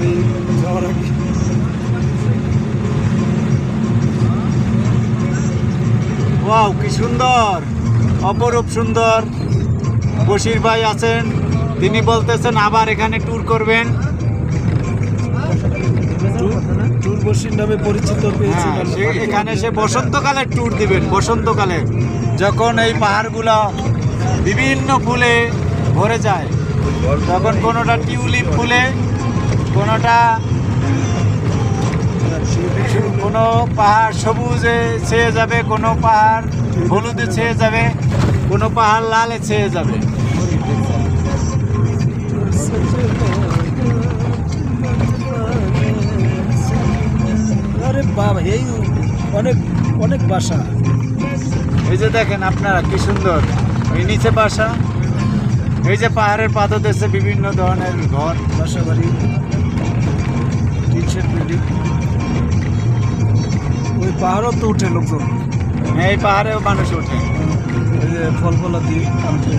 বাড়ি যাওয়ার আগে। ওয়াও, কি সুন্দর, অপরূপ সুন্দর। বশির ভাই আছেন, তিনি বলতেছেন আবার এখানে ট্যুর করবেন। ট্যুর বসির নামে পরিচিত পেয়েছি। এখানে সে বসন্তকালে ট্যুর দিবেন। বসন্তকালে যখন এই পাহাড়গুলো বিভিন্ন ফুলে ভরে যায়, তখন কোনোটা টিউলিপ ফুলে, কোনোটা কোনো পাহাড় সবুজে ছেয়ে যাবে, কোনো পাহাড় হলুদে ছেয়ে যাবে, কোনো পাহাড় লালে ছেয়ে যাবে। আরে বাবা, এই অনেক অনেক বাসা। এই যে দেখেন আপনারা কি সুন্দর, এই নিচে বাসা, এই যে পাহাড়ের পাদদেশে বিভিন্ন ধরনের ঘর, বাসা বাড়ি, টিন শেড বিল্ডিং। ওই পাহাড়ও তো উঠে লোকজন, এই পাহাড়েও মানুষ ওঠে। এই যে ফল ফলা দিয়ে আনতে।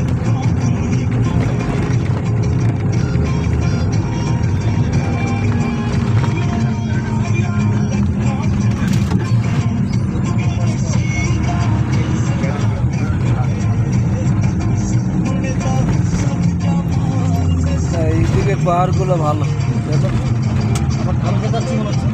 এইদিকে পাহাড়গুলো ভালো, দেখো আমার ভালো দেখাচ্ছি মনে হচ্ছে।